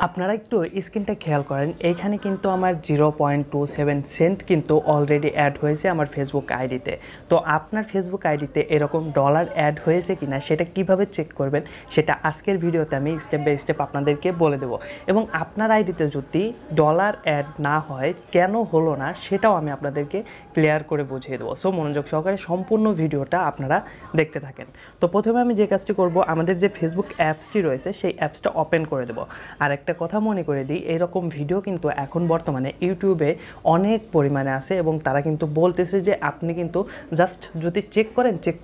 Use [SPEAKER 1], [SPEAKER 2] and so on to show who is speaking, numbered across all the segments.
[SPEAKER 1] আপনারা একটু স্ক্রিনটা খেয়াল করেন, এইখানে কিন্তু আমার 0.27 সেন্ট কিন্তু অলরেডি অ্যাড হয়েছে আমার ফেসবুক আইডিতে। তো আপনার ফেসবুক আইডিতে এরকম ডলার অ্যাড হয়েছে কিনা সেটা কিভাবে চেক করবেন সেটা আজকের ভিডিওতে আমি স্টেপ বাই স্টেপ আপনাদেরকে বলে দেবো। এবং আপনার আইডিতে যদি ডলার অ্যাড না হয় কেন হলো না সেটাও আমি আপনাদেরকে ক্লিয়ার করে বুঝিয়ে দেবো। সো মনোযোগ সহকারে সম্পূর্ণ ভিডিওটা আপনারা দেখতে থাকেন। তো প্রথমে আমি যে কাজটি করব, আমাদের যে ফেসবুক অ্যাপসটি রয়েছে সেই অ্যাপসটা ওপেন করে দেবো। আর একটা কথা মনে করে দিই, এরকম ভিডিও কিন্তু এখন বর্তমানে ইউটিউবে অনেক পরিমাণে আছে এবং তারা কিন্তু বলতেছে যে আপনি কিন্তু জাস্ট যদি চেক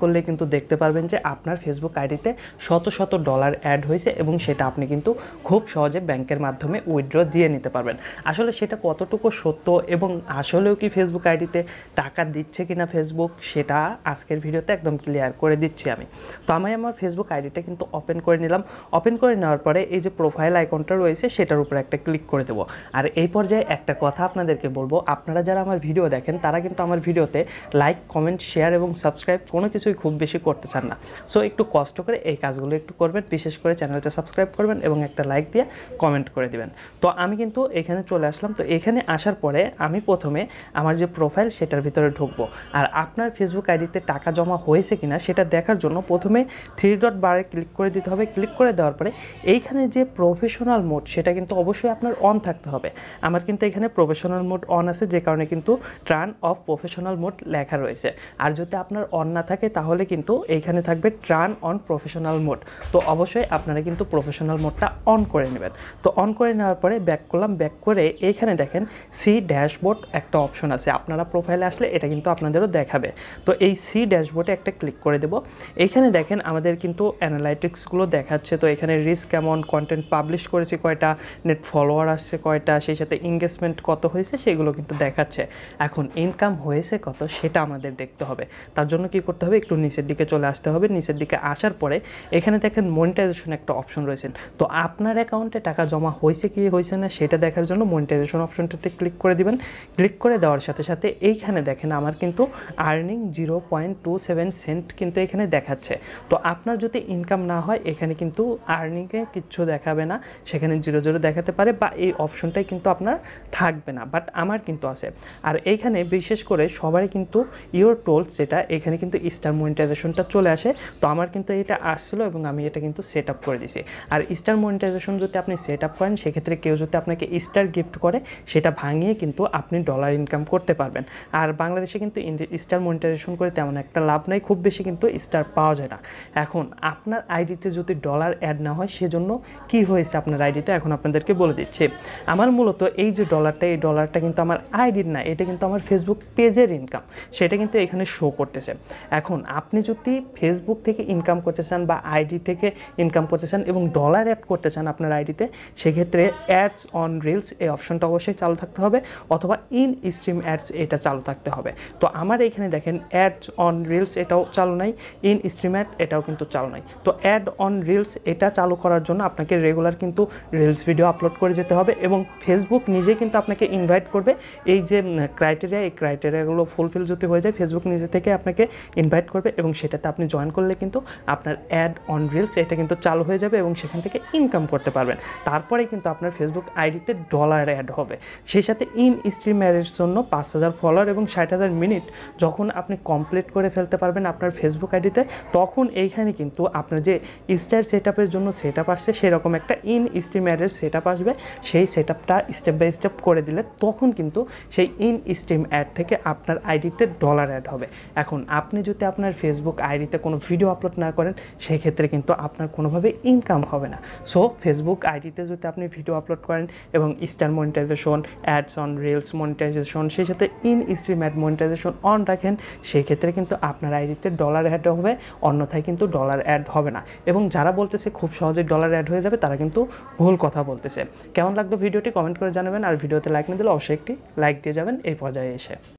[SPEAKER 1] করলে কিন্তু দেখতে পারবেন যে আপনার ফেসবুক আইডিতে শত শত ডলার অ্যাড হয়েছে এবং সেটা আপনি কিন্তু খুব সহজে ব্যাংকের মাধ্যমে উইথড্র দিয়ে নিতে পারবেন। আসলে সেটা কতটুকু সত্য এবং আসলেও কি ফেসবুক আইডিতে টাকা দিচ্ছে কিনা ফেসবুক, সেটা আজকের ভিডিওতে একদম ক্লিয়ার করে দিচ্ছি আমি। তো আমি আমার ফেসবুক আইডিটা কিন্তু ওপেন করে নিলাম। ওপেন করে নেওয়ার পরে এই যে প্রোফাইল আইকনটা রয়েছে সেটার উপরে একটা ক্লিক করে দেবো। আর এই পর্যায়ে একটা কথা আপনাদেরকে বলবো, আপনারা যারা আমার ভিডিও দেখেন তারা কিন্তু আমার ভিডিওতে লাইক, কমেন্ট, শেয়ার এবং সাবস্ক্রাইব কোনো কিছুই খুব বেশি করতে চান না। সো একটু কষ্ট করে এই কাজগুলো একটু করবেন, বিশেষ করে চ্যানেলটা সাবস্ক্রাইব করবেন এবং একটা লাইক দিয়ে কমেন্ট করে দিবেন। তো আমি কিন্তু এখানে চলে আসলাম। তো এখানে আসার পরে আমি প্রথমে আমার যে প্রোফাইল সেটার ভিতরে ঢুকবো। আর আপনার ফেসবুক আইডিতে টাকা জমা হয়েছে কিনা সেটা দেখার জন্য প্রথমে 3 ডট বারে ক্লিক করে দিতে হবে। ক্লিক করে দেওয়ার পরে এইখানে যে প্রফেশনাল মোড সেটা কিন্তু অবশ্যই আপনার অন থাকতে হবে। আমার কিন্তু এখানে প্রফেশনাল মোড অন আছে, যে কারণে কিন্তু টার্ন অফ প্রফেশনাল মোড লেখা রয়েছে। আর যদি আপনার অন না থাকে তাহলে কিন্তু এইখানে থাকবে টার্ন অন প্রফেশনাল মোড। তো অবশ্যই আপনারা কিন্তু প্রফেশনাল মোডটা অন করে নেবেন। তো অন করে নেওয়ার পরে ব্যাক করলাম। ব্যাক করে এইখানে দেখেন সি ড্যাশবোর্ড একটা অপশন আছে, আপনারা প্রোফাইলে আসলে এটা কিন্তু আপনাদেরও দেখাবে। তো এই সি ড্যাশবোর্ডে একটা ক্লিক করে দেব। এইখানে দেখেন আমাদের কিন্তু অ্যানালাইটিক্সগুলো দেখাচ্ছে। তো এখানে রিস্ক কেমন, কন্টেন্ট পাবলিশ করেছে কয়টা, নেট ফলোয়ার আসছে কয়টা, সেই সাথে এঙ্গেজমেন্ট কত হয়েছে সেগুলো কিন্তু দেখাচ্ছে। এখন ইনকাম হয়েছে কত সেটা আমাদের দেখতে হবে। তার জন্য কি করতে হবে, একটু নিচের দিকে চলে আসতে হবে। নিচের দিকে আসার পরে এখানে দেখেন মনিটাইজেশন একটা অপশন রয়েছে। তো আপনার অ্যাকাউন্টে টাকা জমা হয়েছে কি হয়েছে না সেটা দেখার জন্য মনিটাইজেশন অপশনটাতে ক্লিক করে দিবেন। ক্লিক করে দেওয়ার সাথে সাথে এইখানে দেখেন আমার কিন্তু আর্নিং 0.27 সেন্ট কিন্তু এখানে দেখাচ্ছে। তো আপনার যদি ইনকাম না হয় এখানে কিন্তু আর্নিংয়ে কিচ্ছু দেখাবে না, সেখানে 0 দেখাতে পারে বা এই অপশনটাই কিন্তু আপনার থাকবে না, বাট আমার কিন্তু আছে। আর এইখানে বিশেষ করে সবারই কিন্তু ইওর টোলস, যেটা এখানে কিন্তু স্টার মনিটাইজেশনটা চলে আসে। তো আমার কিন্তু এটা আসছিলো এবং আমি এটা কিন্তু সেট আপ করে দিছি। আর স্টার মনিটাইজেশন যদি আপনি সেট আপ করেন সেক্ষেত্রে কেউ যদি আপনাকে স্টার গিফট করে সেটা ভাঙিয়ে কিন্তু আপনি ডলার ইনকাম করতে পারবেন। আর বাংলাদেশে কিন্তু স্টার মনিটাইজেশন করে তেমন একটা লাভ নাই, খুব বেশি কিন্তু স্টার পাওয়া যায় না। এখন আপনার আইডিতে যদি ডলার অ্যাড না হয় সেজন্য কি হয়েছে আপনার আইডিতে এখন আপনাদেরকে বলে দিচ্ছি। আমার মূলত এই যে ডলারটা, এই ডলারটা কিন্তু আমার আইডির না, এটা কিন্তু আমার ফেসবুক পেজের ইনকাম, সেটা কিন্তু এখানে শো করতেছে। এখন আপনি যদি ফেসবুক থেকে ইনকাম করতে চান বা আইডি থেকে ইনকাম করতে চান এবং ডলার অ্যাড করতে চান আপনার আইডিতে, সেক্ষেত্রে অ্যাডস অন রিলস এই অপশনটা অবশ্যই চালু থাকতে হবে, অথবা ইন স্ট্রিম অ্যাডস এটা চালু থাকতে হবে। তো আমার এখানে দেখেন অ্যাডস অন রিলস এটাও চালু নাই, ইন স্ট্রিম অ্যাড এটাও কিন্তু চালু নাই। তো অ্যাড অন রিলস এটা চালু করার জন্য আপনাকে রেগুলার কিন্তু রিলস ভিডিও আপলোড করে যেতে হবে এবং ফেসবুক নিজে কিন্তু আপনাকে ইনভাইট করবে। এই যে ক্রাইটেরিয়া, এই ক্রাইটেরিয়াগুলো ফুলফিল যদি হয়ে যায় ফেসবুক নিজে থেকে আপনাকে ইনভাইট করবে এবং সেটাতে আপনি জয়েন করলে কিন্তু আপনার অ্যাড অন রিলস এটা কিন্তু চালু হয়ে যাবে এবং সেখান থেকে ইনকাম করতে পারবেন। তারপরেই কিন্তু আপনার ফেসবুক আইডিতে ডলার অ্যাড হবে। সেই সাথে ইন স্ট্রিম অ্যাডের জন্য 5000 ফলোয়ার এবং 60,000 মিনিট যখন আপনি কমপ্লিট করে ফেলতে পারবেন আপনার ফেসবুক আইডিতে, তখন এইখানে কিন্তু আপনার যে স্টার সেট আপের জন্য সেট আপ আসছে সেরকম একটা ইন স্ট্রিম অ্যাডের সেট আপ আসবে। সেই সেট আপটা স্টেপ বাই স্টেপ করে দিলে তখন কিন্তু সেই ইন স্ট্রিম অ্যাড থেকে আপনার আইডিতে ডলার অ্যাড হবে। এখন আপনি যদি আপনার ফেসবুক আইডিতে কোনো ভিডিও আপলোড না করেন সেক্ষেত্রে কিন্তু আপনার কোনোভাবে ইনকাম হবে না। সো ফেসবুক আইডিতে যদি আপনি ভিডিও আপলোড করেন এবং star monetization, ads on reels monetization, সেই সাথে in stream ad monetization on রাখেন, সেই ক্ষেত্রে কিন্তু আপনার আইডিতে ডলার অ্যাড হবে, অন্যথায় কিন্তু ডলার অ্যাড হবে না। এবং যারা বলতেছে খুব সহজে ডলার অ্যাড হয়ে যাবে তারা কিন্তু ভুল কথা বলতেছে। কেমন লাগলো ভিডিওটি কমেন্ট করে জানাবেন, আর ভিডিওতে লাইক না দিলে অবশ্যই একটি লাইক দিয়ে যাবেন এই পর্যায়ে এসে।